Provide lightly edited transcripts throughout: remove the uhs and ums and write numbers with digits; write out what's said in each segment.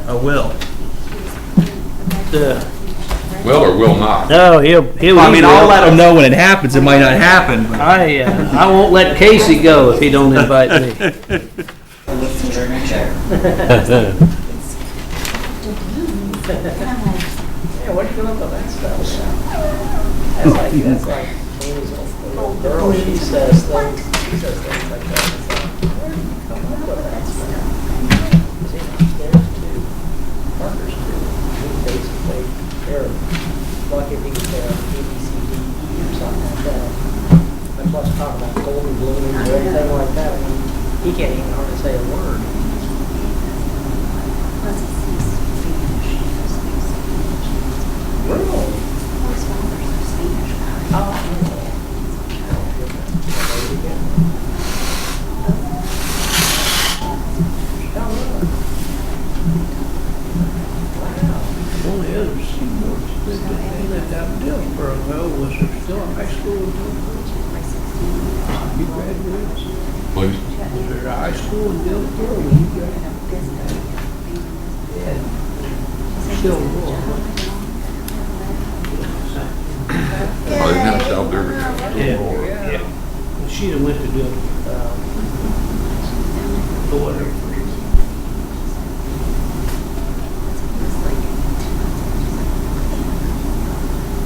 I will. Will or will not? No, he'll. I mean, I'll let him know when it happens. It might not happen, but. I won't let Casey go if he don't invite me. Yeah, what are you doing with that stuff? That's like Amy's little girl. She says things like that. It's like, where do you come up with that stuff? See, there's two markers too. Basically, they're lucky if you can say ABCD or something like that. That's what's talking about golden balloon or anything like that. I mean, he can't even hardly say a word. Really? One of the other Seymours that lived out in Dillsboro, well, was there still a high school in Dillsboro? You graduated? Please. Was there a high school in Dillsboro when you graduated? Yeah. Still was. Oh, they didn't have South Derby. Yeah. She'd have went to do or whatever.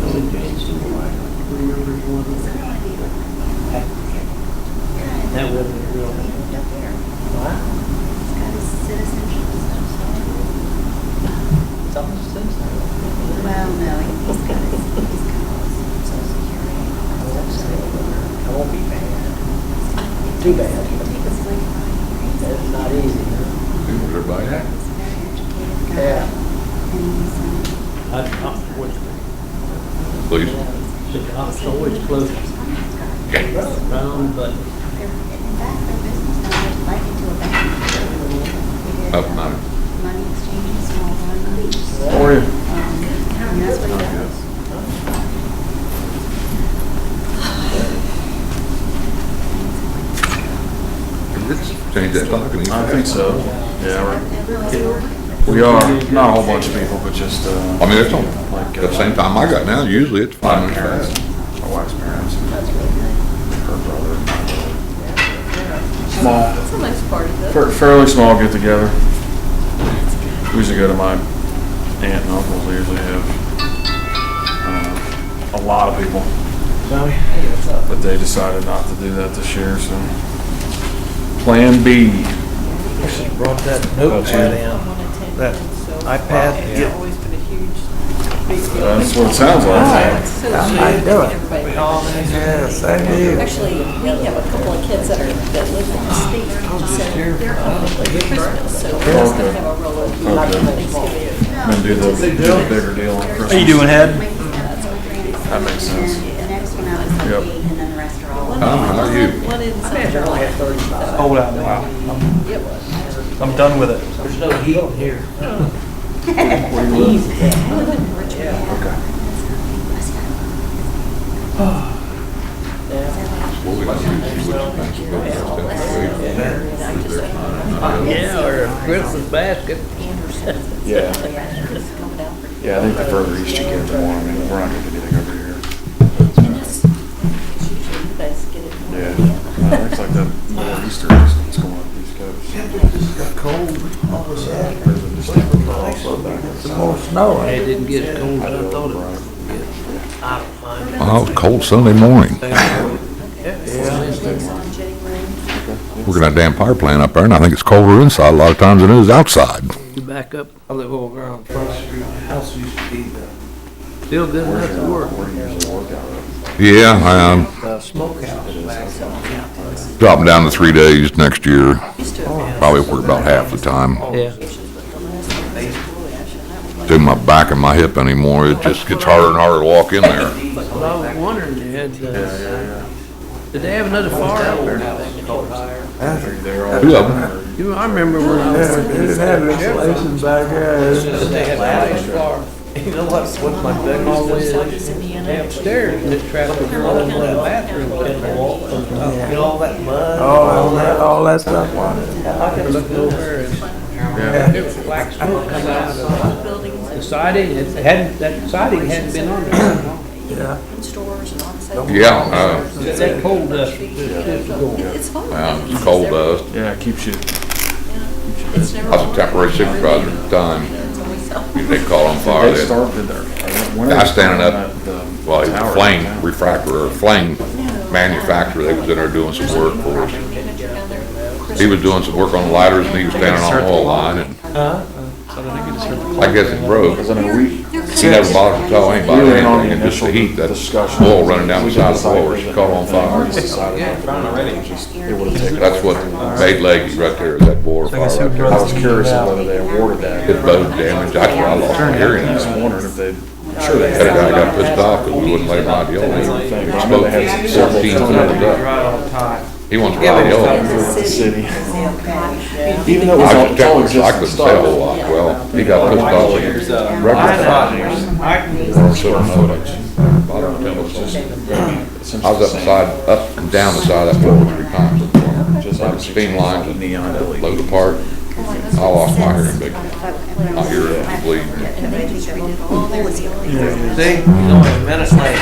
Only Jane Seymour I remember is one of them. That wasn't a real name. Something citizen. Well, no, he's got his social security. I won't be bad. Too bad. It's not easy. See what everybody had. Yeah. Please. The op's always close. Round, but In fact, their business now is like into a bank. Up money. Money exchange is small loans. Or And that's what he does. Change that talking. I think so. Yeah, we are, not a whole bunch of people, but just, I mean, it's on, like, at the same time I got now, usually it's my 5 minutes parents, fast. my wife's parents, her brother, my brother. Small, That's a nice part of it. fairly small get together. We usually go to my aunt and uncles. They usually have, a lot of people. Hey, what's up? But they decided not to do that this year, so. Plan B. I should have brought that notepad in. That iPad. It's Yeah. always been a huge, big deal. That's what it sounds like. I do it. Everybody. Yes, I do. Actually, we have a couple of kids that live in the state, so they're coming for Christmas, so we're just gonna have a roll of Thanksgiving. And do the bigger deal on Christmas. How you doing, Ed? That makes sense. The next one out is Yep. 8, and then the rest are all. How are you? One in I measured only at 35. Hold out. Wow. It was. I'm done with it. There's no heat in here. Where you live? Okay. What we do, Yeah, or a Christmas basket. Yeah. Yeah, I think the further east you get, the more, I mean, we're not gonna do anything over here. Yeah. Well, it's like the northeaster, it's going up the east coast. It got cold. Some more snow. It didn't get as cold as I thought it would. I don't mind. Oh, it was cold Sunday morning. Yeah. We're gonna have a damn power plant up there, and I think it's colder inside a lot of times than it is outside. You back up. I live over on Front Street. The house used to be still good enough to work. Where do you usually work out of? Yeah, Smokehouse back on. dropping down to 3 days next year. Probably work about half the time. Yeah. Do my back and my hip anymore. It just gets harder and harder to walk in there. But I was wondering, did they have another fire out there? Two of them. You know, I remember when I was. It didn't have insulation back there. They had a nice fire. You know what's my big hallway is? Upstairs, and it trapped the girl in the bathroom, and walk, get all that mud. All that stuff on it. I could look over and Yeah. It was black smoke coming out of the siding, that siding hadn't been on there. Yeah. In stores and all this. Yeah, That coal dust was just going. It's fun. it's coal dust. Yeah, it keeps you, It's never. That's a temporary supervisor at the time. It's always so. They caught on fire. they They- started there. Guy standing up, well, he was a flame refractor or flame manufacturer. They was in there doing some work for us. He was doing some work on the ladders and he was standing on the oil line and I guess it broke. Because I know we, He never bothered to tell anybody We were in on the anything, and just the initial heat, that discussion. oil running down the side of the floor, she caught on fire. It would've taken. That's what made Leggy right there, is that boiler fire right there. I was curious on whether they awarded that. It bone damage, that's why I lost my hearing. I was wondering if they, sure they That had. guy got pissed off because we wouldn't let him ride the oil. Thing, but I know Spoke they had some 14 several times times up. He wants to ride the oil. the city. Even though it was I all, was it's all temporary, so I couldn't existing say a whole stuff. lot. Well, he got pissed off and record. So I know that's, bottom of the temple. I was up and down the side of that floor 3 times. Just Like the steam lines and neon LED. load apart. I lost my hearing big. I hear it bleed. See, he's only a minute late.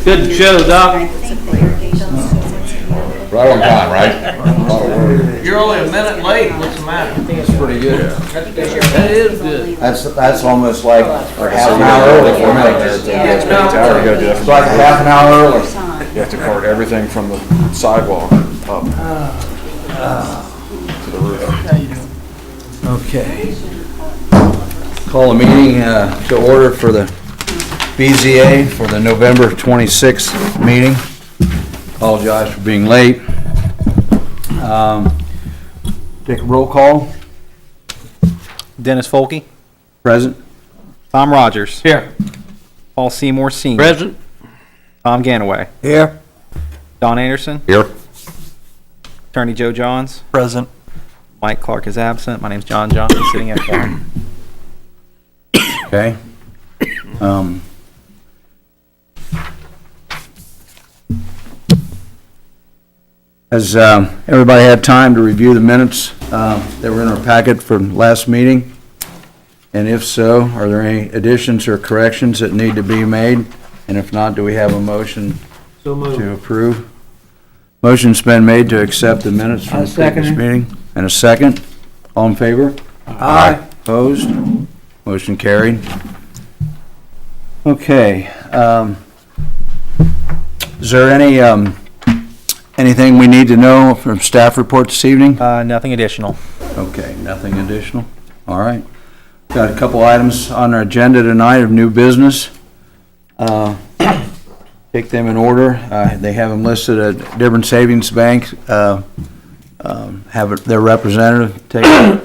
Good show, Doc. Right on time, right? You're only a minute late, what's the matter? That's pretty good. That is good. That's almost like half an hour early for me. Yeah, it's been an hour, you gotta do It's like a half an hour early. You have to cart everything from the sidewalk up to the roof. Okay. Call the meeting to order for the BZA for the November 26th meeting. Apologize for being late. Take a roll call. Dennis Folke, Present. Tom Rogers, Here. Paul Seymour Sr., Present? Tom Ganaway, Here. Don Anderson, Here. Attorney Joe Johns, Present. Mike Clark is absent. My name's John Johnson, sitting at one. Okay. Has everybody had time to review the minutes that were in our packet from last meeting? And if so, are there any additions or corrections that need to be made? And if not, do we have a motion So moved. to approve? Motion's been made to accept the minutes from I the second previous it. meeting. And a second? All in favor? Aye. Opposed? Motion carried. Okay, is there anything we need to know from staff report this evening? Nothing additional. Okay, nothing additional. All right. Got a couple items on our agenda tonight of new business. Take them in order. They have them listed at Dearborn Savings Bank. Have their representative take it.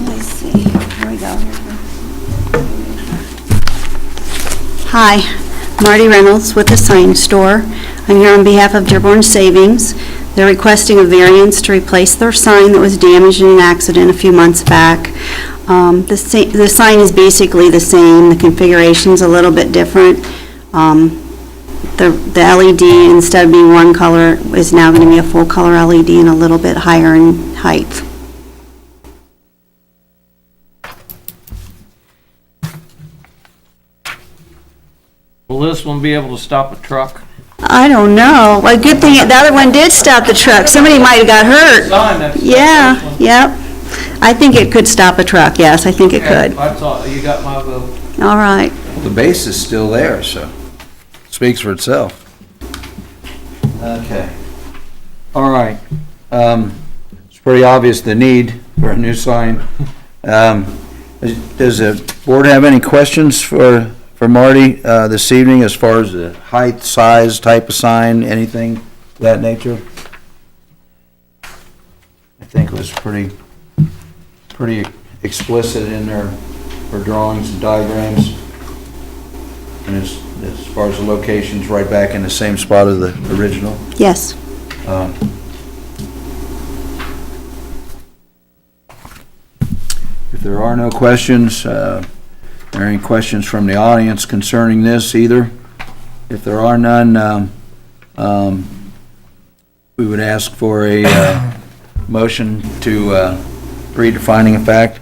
Let's see, here we go. Hi, Marty Reynolds with the Sign Store. I'm here on behalf of Dearborn Savings. They're requesting a variance to replace their sign that was damaged in an accident a few months back. The sign is basically the same, the configuration's a little bit different. The LED, instead of being one color, is now going to be a full color LED and a little bit higher in height. Will this one be able to stop a truck? I don't know. Well, good thing the other one did stop the truck. Somebody might have got hurt. Sign, that's. Yeah, yep. I think it could stop a truck, yes, I think it could. That's all, you got my vote. All right. The base is still there, so speaks for itself. Okay. All right. It's pretty obvious the need for a new sign. Does the board have any questions for Marty this evening as far as the height, size, type of sign, anything of that nature? I think it was pretty explicit in there for drawings and diagrams. And as far as the location's right back in the same spot as the original. Yes. If there are no questions, are there any questions from the audience concerning this either? If there are none, we would ask for a motion to read the finding of fact.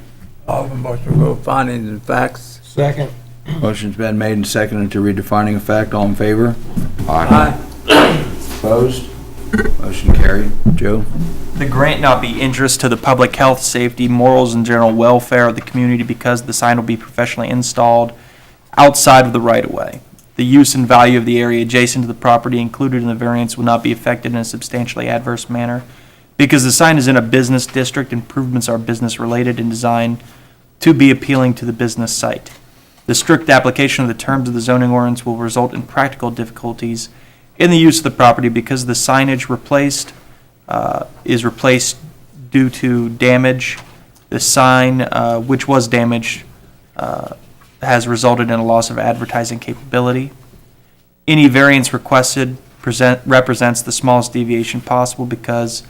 Offer motion to go findings and facts. Second. Motion's been made and seconded to read the finding of fact. All in favor? Aye. Opposed? Motion carried. Joe? The grant not be injurious to the public health, safety, morals, and general welfare of the community because the sign will be professionally installed outside of the right-of-way. The use and value of the area adjacent to the property included in the variance will not be affected in a substantially adverse manner. Because the sign is in a business district, improvements are business-related and designed to be appealing to the business site. The strict application of the terms of the zoning ordinance will result in practical difficulties in the use of the property because the signage is replaced due to damage. The sign, which was damaged, has resulted in a loss of advertising capability. Any variance requested represents the smallest deviation possible because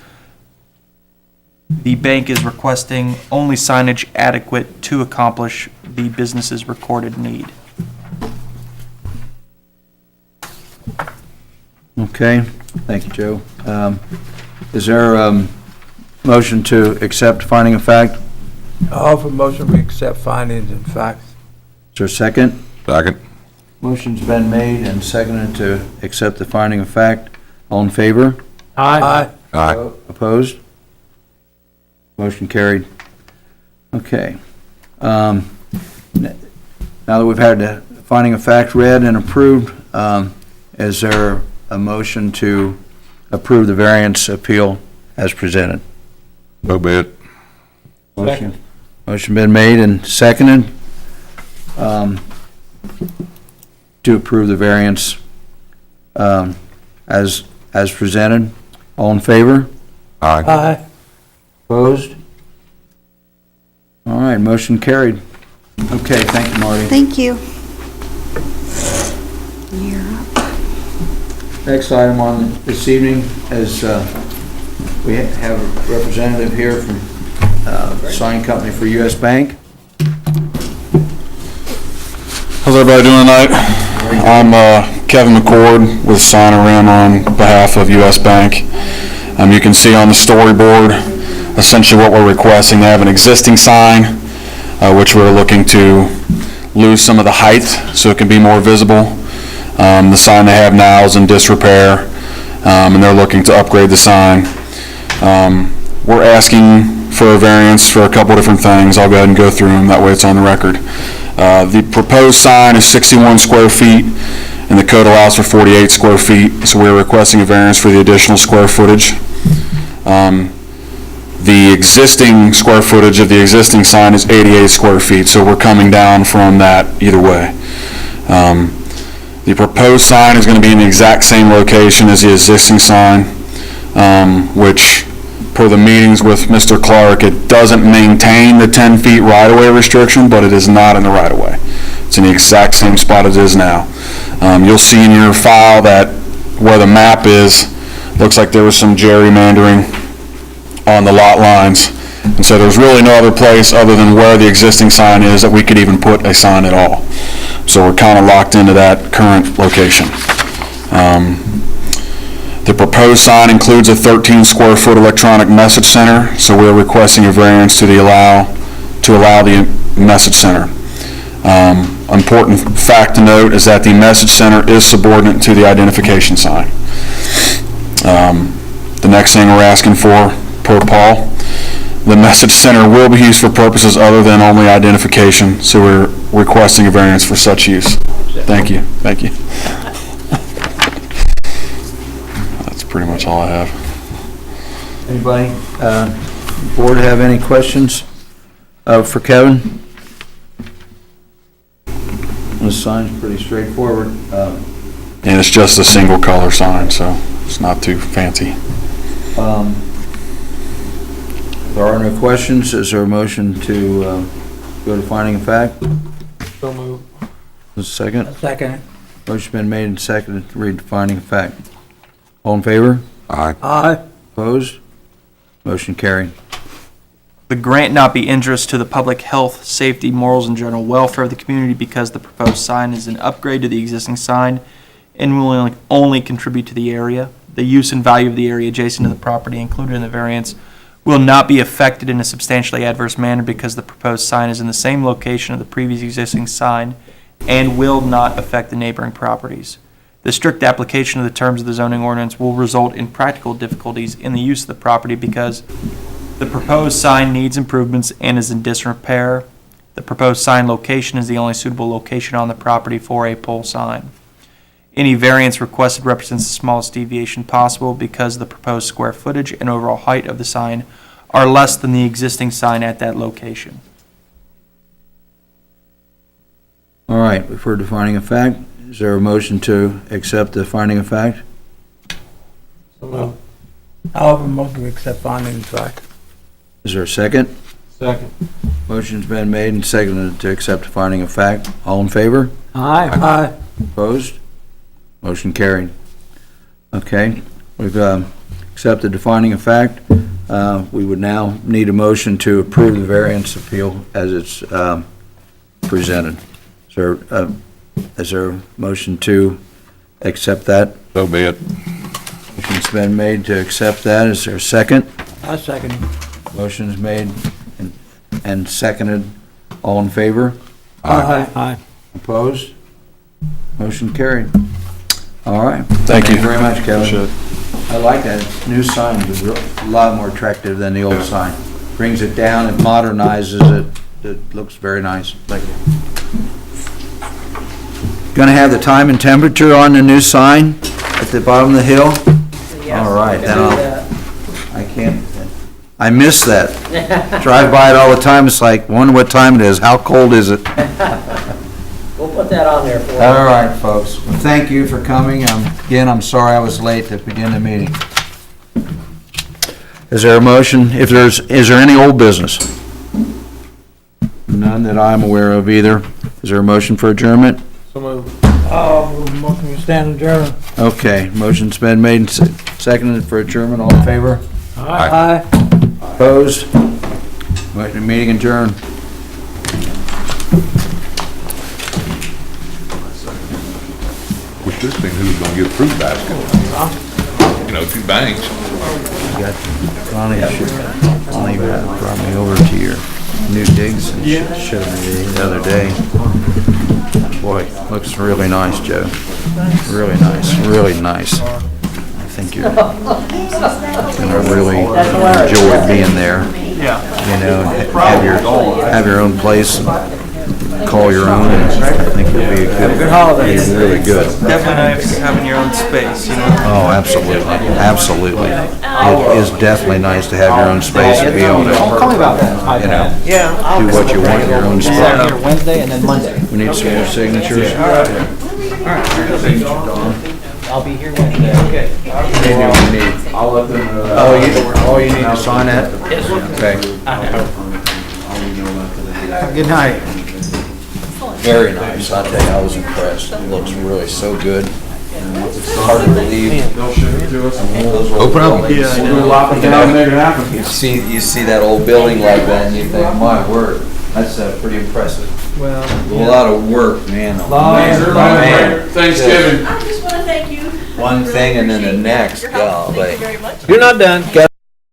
the bank is requesting only signage adequate to accomplish the business's recorded need. Okay, thank you, Joe. Is there a motion to accept finding of fact? Offer motion to accept findings and facts. Is there a second? Second. Motion's been made and seconded to accept the finding of fact. All in favor? Aye. Aye. Opposed? Motion carried. Okay. Now that we've had the finding of fact read and approved, is there a motion to approve the variance appeal as presented? So be it. Motion been made and seconded to approve the variance as presented. All in favor? Aye. Aye. Opposed? All right, motion carried. Okay, thank you, Marty. Thank you. You're up. Next item on this evening is we have a representative here from sign company for U.S. Bank. How's everybody doing tonight? I'm Kevin McCord with Sign-A-Rim on behalf of U.S. Bank. You can see on the storyboard essentially what we're requesting. They have an existing sign which we're looking to lose some of the height so it can be more visible. The sign they have now is in disrepair and they're looking to upgrade the sign. We're asking for a variance for a couple different things. I'll go ahead and go through them, that way it's on the record. The proposed sign is 61 square feet, and the code allows for 48 square feet, so we're requesting a variance for the additional square footage. The existing square footage of the existing sign is 88 square feet, so we're coming down from that either way. The proposed sign is going to be in the exact same location as the existing sign, which, per the meetings with Mr. Clark, it doesn't maintain the 10 feet right-of-way restriction, but it is not in the right-of-way. It's in the exact same spot it is now. You'll see in your file that where the map is, looks like there was some gerrymandering on the lot lines. And so there's really no other place other than where the existing sign is that we could even put a sign at all. So we're kind of locked into that current location. The proposed sign includes a 13 square foot electronic message center, so we're requesting a variance to allow the message center. Important fact to note is that the message center is subordinate to the identification sign. The next thing we're asking for, per Paul, the message center will be used for purposes other than only identification, so we're requesting a variance for such use. Thank you. Thank you. That's pretty much all I have. Anybody, board have any questions for Kevin? This sign's pretty straightforward. And it's just a single color sign, so it's not too fancy. If there are no questions, is there a motion to go to finding of fact? So move. A second? Second. Motion been made and seconded to read the finding of fact. All in favor? Aye. Aye. Opposed? Motion carried. The grant not be injurious to the public health, safety, morals, and general welfare of the community because the proposed sign is an upgrade to the existing sign and will only contribute to the area. The use and value of the area adjacent to the property included in the variance will not be affected in a substantially adverse manner because the proposed sign is in the same location of the previous existing sign and will not affect the neighboring properties. The strict application of the terms of the zoning ordinance will result in practical difficulties in the use of the property because the proposed sign needs improvements and is in disrepair. The proposed sign location is the only suitable location on the property for a pole sign. Any variance requested represents the smallest deviation possible because the proposed square footage and overall height of the sign are less than the existing sign at that location. All right, we've heard the finding of fact. Is there a motion to accept the finding of fact? I'll have a motion to accept findings of fact. Is there a second? Second. Motion's been made and seconded to accept the finding of fact. All in favor? Aye. Opposed? Motion carried. Okay, we've accepted the finding of fact. We would now need a motion to approve the variance appeal as it's presented. Is there a motion to accept that? So be it. Motion's been made to accept that. Is there a second? I second. Motion's made and seconded. All in favor? Aye. Opposed? Motion carried. All right. Thank you. Very much, Kevin. I like that new sign. It's a lot more attractive than the old sign. Brings it down, it modernizes it. It looks very nice. Thank you. Going to have the time and temperature on the new sign at the bottom of the hill? Yes, All right, we then can do that. I miss that. Drive by it all the time. It's like, wonder what time it is. How cold is it? We'll put that on there for you. All right, folks. Well, thank you for coming. Again, I'm sorry I was late to begin the meeting. Is there a motion? Is there any old business? None that I'm aware of either. Is there a motion for adjournment? Motion to stand adjourned. Okay, motion's been made and seconded for adjournment. All in favor? Aye. Opposed? Meeting adjourned. We should have seen who's gonna get fruit basket. You know, 2 banks. Connie brought me over to your new digs and showed me the other day. Boy, looks really nice, Joe. Really nice, really nice. I think you're gonna really enjoy being there. Yeah. You know, and have your own place, and call your own, and I think it'll be a good holiday. Really good. Definitely nice having your own space, you know? Oh, absolutely, absolutely. It is definitely nice to have your own space and be able to, Call me about that. you know, Yeah, do what you want in your own spot. Here Wednesday and then Monday. We need some more signatures. I'll be here Wednesday. Okay. I'll let them know. Oh, you need to sign that? Okay. Good night. Very nice, I tell you, I was impressed. It looks really so good. It's hard to believe. Open up. You see that old building like that and you think, my word, that's pretty impressive. Well, A lot of work, man. Man, Thanksgiving. I just want to thank you. One thing and then the next, Your help. Thank golly. you very much. you're not done.